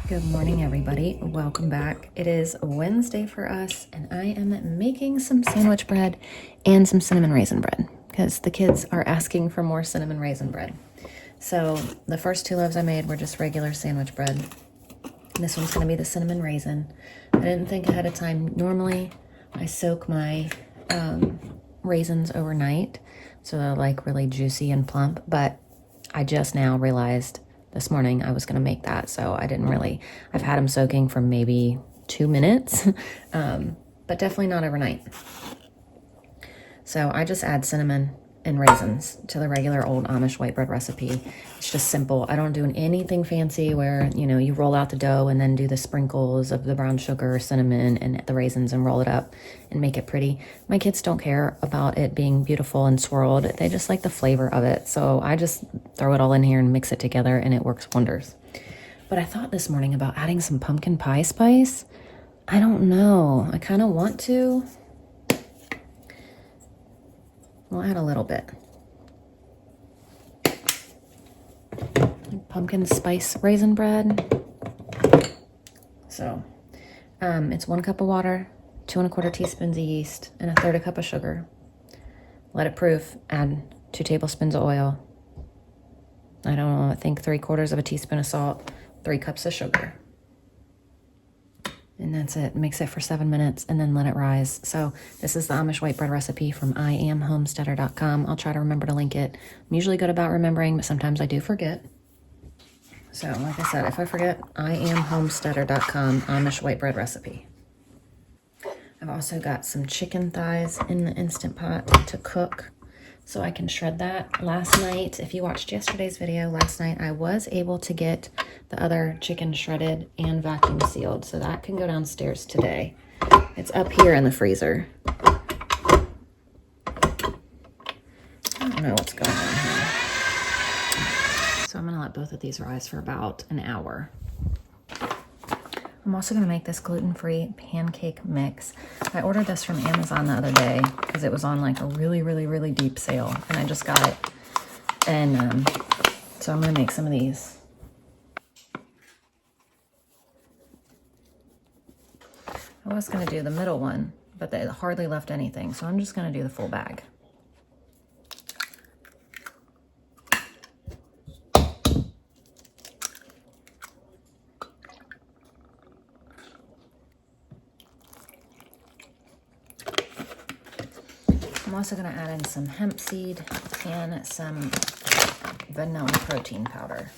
Good morning, everybody. Welcome back. It is Wednesday for us, and I am making some sandwich bread and some cinnamon raisin bread because the kids are asking for more cinnamon raisin bread. So the first two loaves I made were just regular sandwich bread. This one's going to be the cinnamon raisin. I didn't think ahead of time. Normally, I soak my raisins overnight so they're like really juicy and plump, but I just now realized this morning I was going to make that, so I didn't really. I've had them soaking for maybe 2 minutes, but definitely not overnight. So I just add cinnamon and raisins to the regular old Amish white bread recipe. It's just simple. I don't do anything fancy where, you roll out the dough and then do the sprinkles of the brown sugar, cinnamon, and the raisins and roll it up and make it pretty. My kids don't care about it being beautiful and swirled. They just like the flavor of it. So I just throw it all in here and mix it together, and it works wonders. But I thought this morning about adding some pumpkin pie spice. I don't know. I kind of want to. We'll add a little bit. Pumpkin spice raisin bread. So it's 1 cup of water, 2 1/4 teaspoons of yeast, and 1/3 cup of sugar. Let it proof. Add 2 tablespoons of oil. I think 3/4 teaspoon of salt, 3 cups of sugar. And that's it. Mix it for 7 minutes and then let it rise. So this is the Amish white bread recipe from IamHomesteader.com. I'll try to remember to link it. I'm usually good about remembering, but sometimes I do forget. So like I said, if I forget, IamHomesteader.com Amish white bread recipe. I've also got some chicken thighs in the Instant Pot to cook so I can shred that. Last night, if you watched yesterday's video, last night I was able to get the other chicken shredded and vacuum sealed, so that can go downstairs today. It's up here in the freezer. I don't know what's going on here. So I'm gonna let both of these rise for about an hour. I'm also gonna make this gluten-free pancake mix. I ordered this from Amazon the other day because it was on like a really, really, really deep sale, and I just got it. And so I'm gonna make some of these. I was going to do the middle one, but they hardly left anything, so I'm just going to do the full bag. I'm also going to add in some hemp seed and some vanilla protein powder.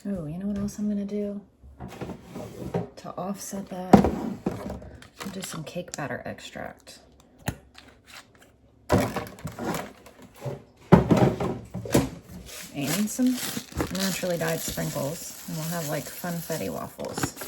Oh, you know what else I'm gonna do? To offset that, I'll do some cake batter extract. And some naturally dyed sprinkles, and we'll have like funfetti waffles.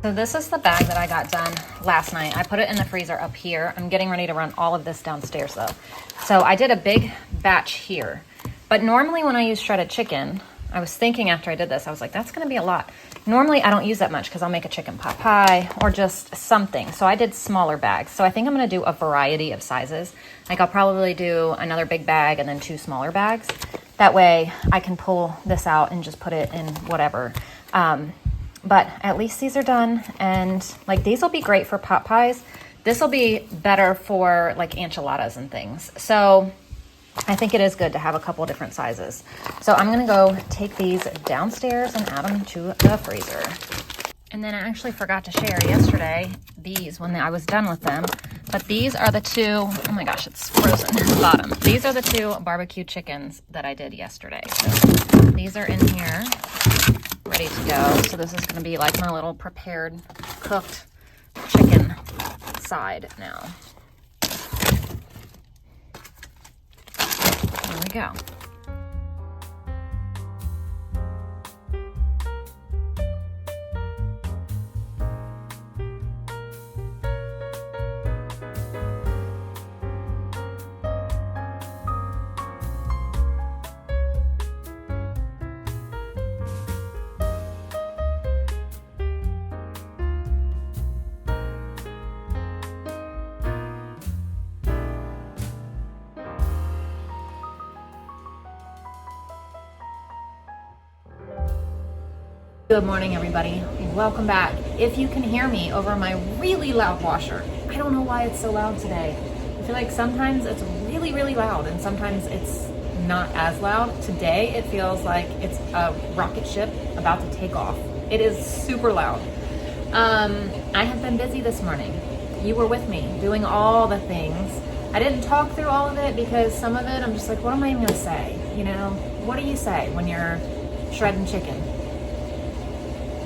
So this is the bag that I got done last night. I put it in the freezer up here. I'm getting ready to run all of this downstairs though. So I did a big batch here, but normally when I use shredded chicken, I was thinking after I did this, I was like, that's gonna be a lot. Normally I don't use that much because I'll make a chicken pot pie or just something. So I did smaller bags. So I think I'm gonna do a variety of sizes. Like I'll probably do another big bag and then 2 smaller bags. That way I can pull this out and just put it in whatever. But at least these are done, and like these will be great for pot pies. This will be better for like enchiladas and things. So I think it is good to have a couple of different sizes. So I'm gonna go take these downstairs and add them to the freezer. And then I actually forgot to share yesterday these when I was done with them. But these are the 2, oh my gosh, it's frozen at the bottom. These are the 2 barbecue chickens that I did yesterday. So these are in here, ready to go. So this is gonna be like my little prepared cooked chicken side now. There we go. Good morning, everybody. Welcome back. If you can hear me over my really loud washer, I don't know why it's so loud today. I feel like sometimes it's really, really loud and sometimes it's not as loud. Today, it feels like it's a rocket ship about to take off. It is super loud. I have been busy this morning. You were with me doing all the things. I didn't talk through all of it because some of it I'm just like, what am I even gonna say? You know, what do you say when you're shredding chicken?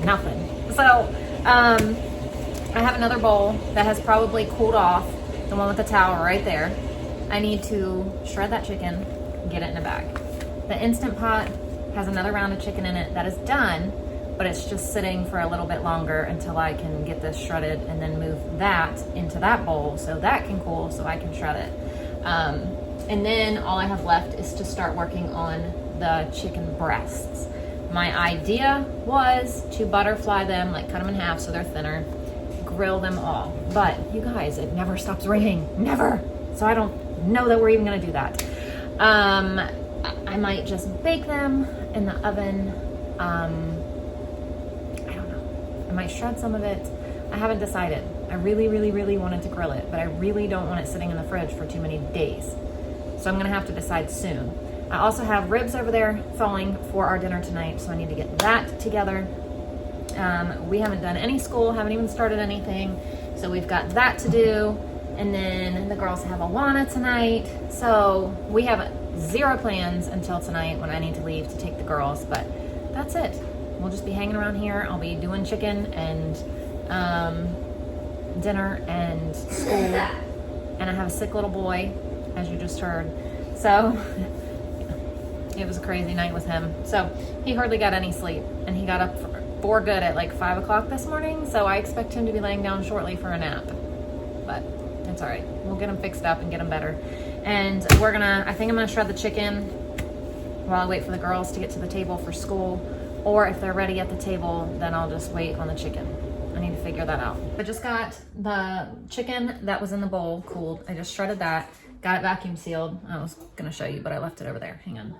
Nothing. So I have another bowl that has probably cooled off, the one with the towel right there. I need to shred that chicken and get it in a bag. The Instant Pot has another round of chicken in it that is done, but it's just sitting for a little bit longer until I can get this shredded and then move that into that bowl so that can cool so I can shred it. And then all I have left is to start working on the chicken breasts. My idea was to butterfly them, like cut them in half so they're thinner, grill them all. But you guys, it never stops raining, never. So I don't know that we're even gonna do that. I might just bake them in the oven. I don't know. I might shred some of it. I haven't decided. I really, really, really wanted to grill it, but I really don't want it sitting in the fridge for too many days. So I'm gonna have to decide soon. I also have ribs over there thawing for our dinner tonight, so I need to get that together. We haven't done any school, haven't even started anything, so we've got that to do. And then the girls have Awana tonight, so we have 0 plans until tonight when I need to leave to take the girls, but that's it. We'll just be hanging around here. I'll be doing chicken and dinner and school, and I have a sick little boy, as you just heard, so it was a crazy night with him. So he hardly got any sleep, and he got up for good at like 5 o'clock this morning. So I expect him to be laying down shortly for a nap, but it's all right. We'll get him fixed up and get him better. And I think I'm gonna shred the chicken while I wait for the girls to get to the table for school. Or if they're ready at the table, then I'll just wait on the chicken. I need to figure that out. I just got the chicken that was in the bowl cooled. I just shredded that, got it vacuum sealed. I was gonna show you, but I left it over there. Hang on.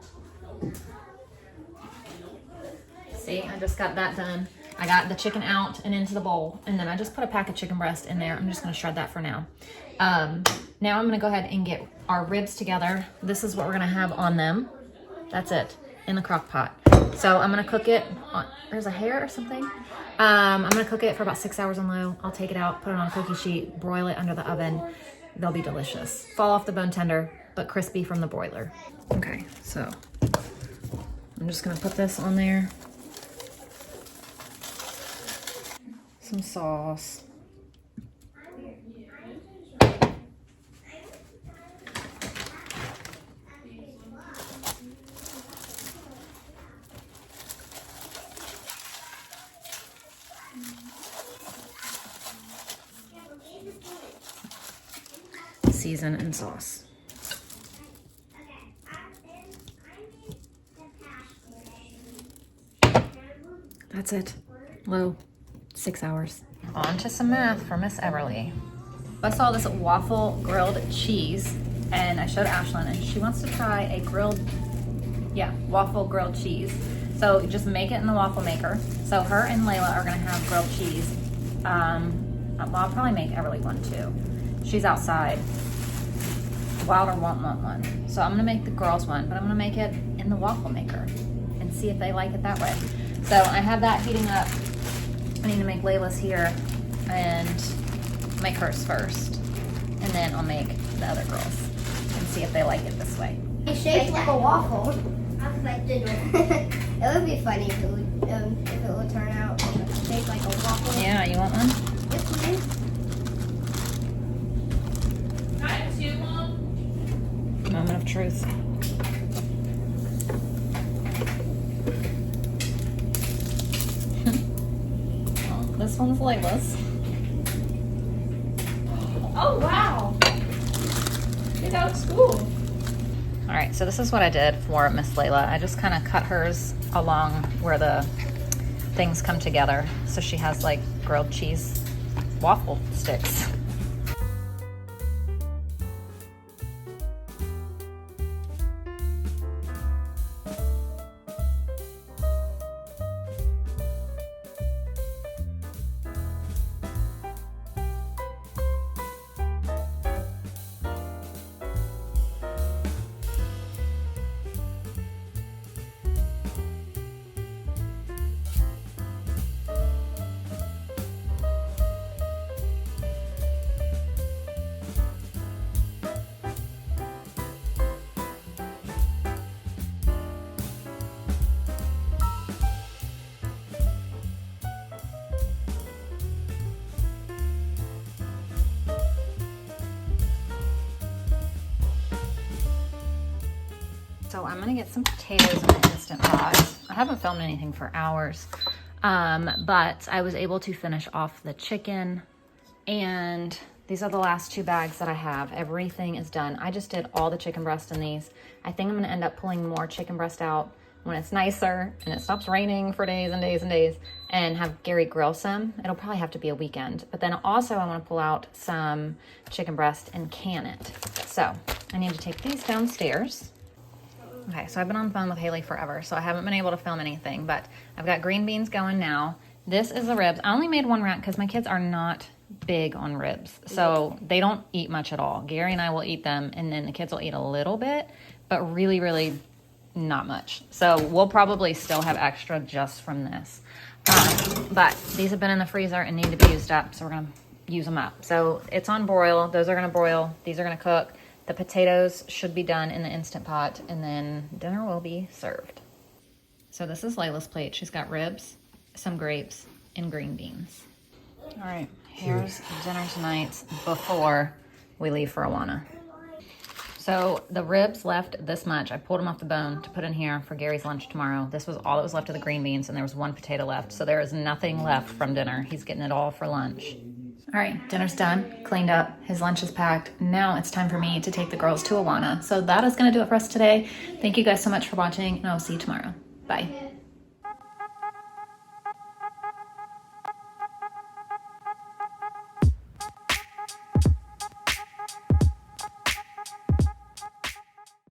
See, I just got that done. I got the chicken out and into the bowl, and then I just put a pack of chicken breast in there. I'm just gonna shred that for now. Now I'm gonna go ahead and get our ribs together. This is what we're gonna have on them. That's it, in the crock pot. So I'm gonna cook it on, there's a hair or something. I'm gonna cook it for about 6 hours on low. I'll take it out, put it on a cookie sheet, broil it under the oven. They'll be delicious. Fall off the bone tender, but crispy from the broiler. Okay, so I'm just gonna put this on there. Some sauce. season and sauce. That's it. Low. 6 hours. On to some math for Miss Everly. I saw this waffle grilled cheese and I showed Ashlyn and she wants to try a waffle grilled cheese. So just make it in the waffle maker. So her and Layla are gonna have grilled cheese. Well, I'll probably make Everly one too. She's outside. Wilder won't want one. So I'm gonna make the girls one, but I'm gonna make it in the waffle maker and see if they like it that way. So I have that heating up. I need to make Layla's here and make hers first. And then I'll make the other girls and see if they like it this way. It's shaped like a waffle. It would be funny if it would turn out shaped like a waffle. Yeah, you want one? Yes, ma'am. I have two, Mom. Moment of truth. This one's Layla's. Oh, wow. It looks cool. All right, so this is what I did for Miss Layla. I just kind of cut hers along where the things come together. So she has like grilled cheese waffle sticks. So I'm gonna get some potatoes in the Instant Pot. I haven't filmed anything for hours, but I was able to finish off the chicken, and these are the last 2 bags that I have. Everything is done. I just did all the chicken breast in these. I think I'm gonna end up pulling more chicken breast out when it's nicer and it stops raining for days and days and days, and have Gary grill some. It'll probably have to be a weekend. But then also I wanna pull out some chicken breast and can it. So I need to take these downstairs. Okay, so I've been on the phone with Haley forever, so I haven't been able to film anything, but I've got green beans going now. This is the ribs. I only made 1 rack because my kids are not big on ribs, so they don't eat much at all. Gary and I will eat them, and then the kids will eat a little bit, but really, really not much. So we'll probably still have extra just from this. But these have been in the freezer and need to be used up, so we're gonna use them up. So it's on broil. Those are gonna broil. These are gonna cook. The potatoes should be done in the Instant Pot, and then dinner will be served. So this is Layla's plate. She's got ribs, some grapes, and green beans. All right, here's dinner tonight before we leave for Awana. So the ribs left this much. I pulled them off the bone to put in here for Gary's lunch tomorrow. This was all that was left of the green beans, and there was 1 potato left. So there is nothing left from dinner. He's getting it all for lunch. All right, dinner's done, cleaned up, his lunch is packed. Now it's time for me to take the girls to Awana. So that is gonna do it for us today. Thank you guys so much for watching, and I'll see you tomorrow. Bye.